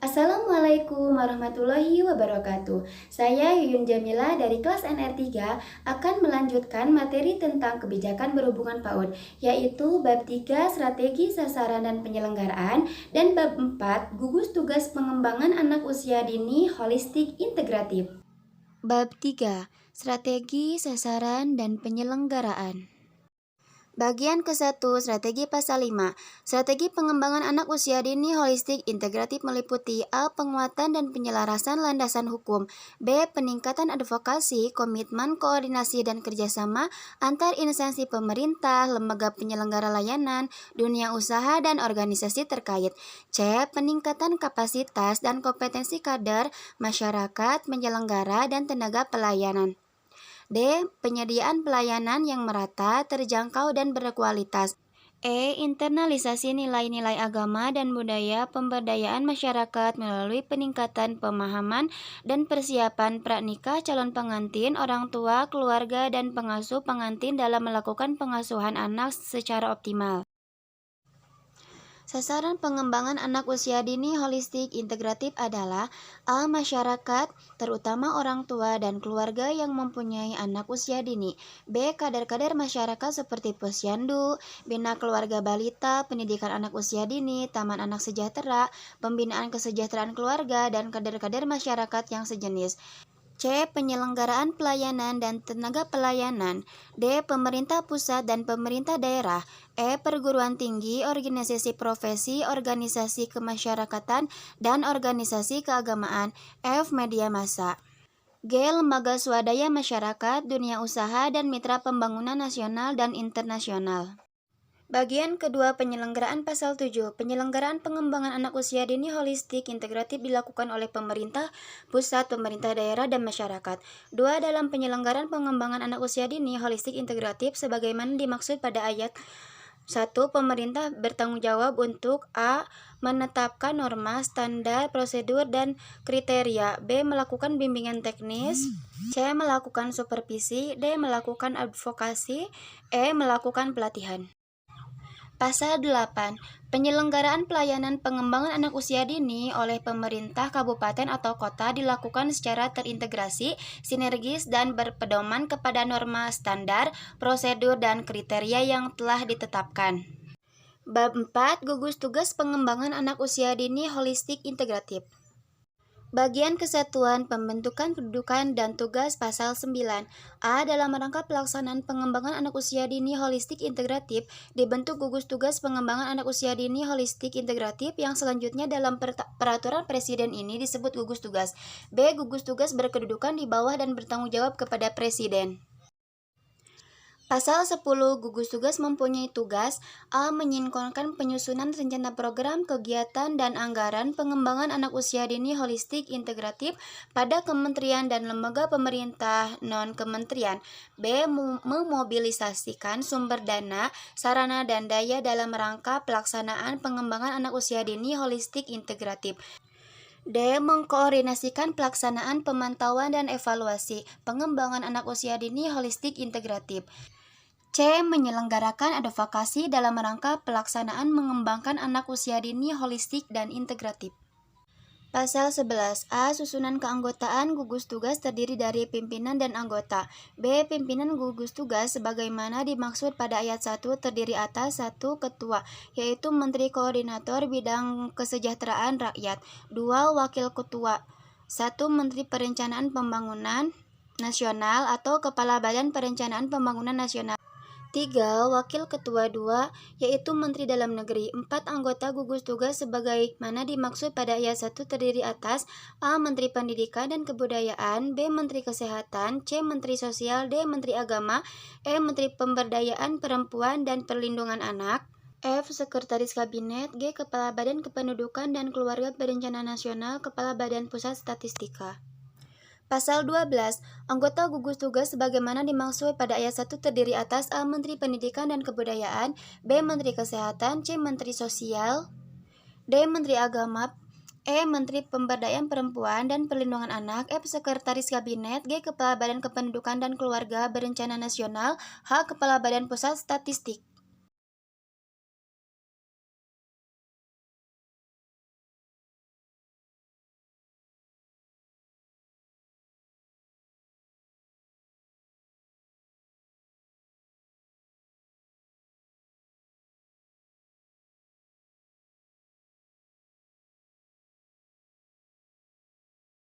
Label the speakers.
Speaker 1: Assalamualaikum warahmatullahi wabarakatuh. Saya Yuyun Jamila dari kelas NR3 akan melanjutkan materi tentang kebijakan berhubungan PAUD, yaitu bab 3 strategi sasaran dan penyelenggaraan dan bab 4 gugus tugas pengembangan anak usia dini holistik integratif. Bab 3 strategi sasaran dan penyelenggaraan. Bagian ke-1, strategi pasal 5. Strategi pengembangan anak usia dini holistik integratif meliputi A. Penguatan dan penyelarasan landasan hukum, B. Peningkatan advokasi, komitmen, koordinasi, dan kerjasama antar instansi pemerintah, lembaga penyelenggara layanan, dunia usaha, dan organisasi terkait, C. Peningkatan kapasitas dan kompetensi kader, masyarakat, penyelenggara, dan tenaga pelayanan, D. Penyediaan pelayanan yang merata, terjangkau, dan berkualitas. E. Internalisasi nilai-nilai agama dan budaya, pemberdayaan masyarakat melalui peningkatan pemahaman dan persiapan pranikah calon pengantin, orang tua, keluarga, dan pengasuh pengantin dalam melakukan pengasuhan anak secara optimal. Sasaran pengembangan anak usia dini holistik integratif adalah A. Masyarakat, terutama orang tua dan keluarga yang mempunyai anak usia dini, B. Kader-kader masyarakat seperti posyandu, bina keluarga balita, pendidikan anak usia dini, taman anak sejahtera, pembinaan kesejahteraan keluarga, dan kader-kader masyarakat yang sejenis, C. Penyelenggaraan pelayanan dan tenaga pelayanan, D. Pemerintah pusat dan pemerintah daerah, E. Perguruan tinggi, organisasi profesi, organisasi kemasyarakatan, dan organisasi keagamaan, F. Media massa, G. Lembaga swadaya masyarakat, dunia usaha, dan mitra pembangunan nasional dan internasional. Bagian kedua, penyelenggaraan pasal 7. Penyelenggaraan pengembangan anak usia dini holistik integratif dilakukan oleh pemerintah pusat, pemerintah daerah, dan masyarakat. 2. Dalam penyelenggaraan pengembangan anak usia dini holistik integratif sebagaimana dimaksud pada ayat 1, pemerintah bertanggung jawab untuk A. Menetapkan norma, standar, prosedur, dan kriteria, B. Melakukan bimbingan teknis, C. Melakukan supervisi, D. Melakukan advokasi, E. Melakukan pelatihan. Pasal 8. Penyelenggaraan pelayanan pengembangan anak usia dini oleh pemerintah kabupaten atau kota dilakukan secara terintegrasi, sinergis, dan berpedoman kepada norma standar, prosedur, dan kriteria yang telah ditetapkan. Bab 4. Gugus tugas pengembangan anak usia dini holistik integratif. Bagian kesatuan pembentukan kedudukan dan tugas pasal 9. A. Dalam rangka pelaksanaan pengembangan anak usia dini holistik integratif, dibentuk gugus tugas pengembangan anak usia dini holistik integratif yang selanjutnya dalam peraturan presiden ini disebut gugus tugas. B. Gugus tugas berkedudukan di bawah dan bertanggung jawab kepada presiden. Pasal 10. Gugus tugas mempunyai tugas A. Menyinkronkan penyusunan rencana program, kegiatan, dan anggaran pengembangan anak usia dini holistik integratif pada kementerian dan lembaga pemerintah non-kementerian. B. Memobilisasikan sumber dana, sarana, dan daya dalam rangka pelaksanaan pengembangan anak usia dini holistik integratif. D. Mengkoordinasikan pelaksanaan pemantauan dan evaluasi pengembangan anak usia dini holistik integratif. C. Menyelenggarakan advokasi dalam rangka pelaksanaan mengembangkan anak usia dini holistik dan integratif. Pasal 11. A. Susunan keanggotaan gugus tugas terdiri dari pimpinan dan anggota. B. Pimpinan gugus tugas sebagaimana dimaksud pada ayat 1 terdiri atas 1. Ketua, yaitu Menteri Koordinator Bidang Kesejahteraan Rakyat. 2. Wakil Ketua, 1. Menteri Perencanaan Pembangunan Nasional atau Kepala Badan Perencanaan Pembangunan Nasional. 3. Wakil Ketua 2, yaitu Menteri Dalam Negeri. 4. Anggota gugus tugas sebagaimana dimaksud pada ayat 1 terdiri atas A. Menteri Pendidikan dan Kebudayaan, B. Menteri Kesehatan, C. Menteri Sosial, D. Menteri Agama, E. Menteri Pemberdayaan Perempuan dan Perlindungan Anak, F. Sekretaris Kabinet, G. Kepala Badan Kependudukan dan Keluarga Berencana Nasional, Kepala Badan Pusat Statistika. Pasal 12. Anggota gugus tugas sebagaimana dimaksud pada ayat 1 terdiri atas A. Menteri Pendidikan dan Kebudayaan, B. Menteri Kesehatan, C. Menteri Sosial, D. Menteri Agama, E. Menteri Pemberdayaan Perempuan dan Perlindungan Anak, F. Sekretaris Kabinet, G. Kepala Badan Kependudukan dan Keluarga Berencana Nasional, H. Kepala Badan Pusat Statistik.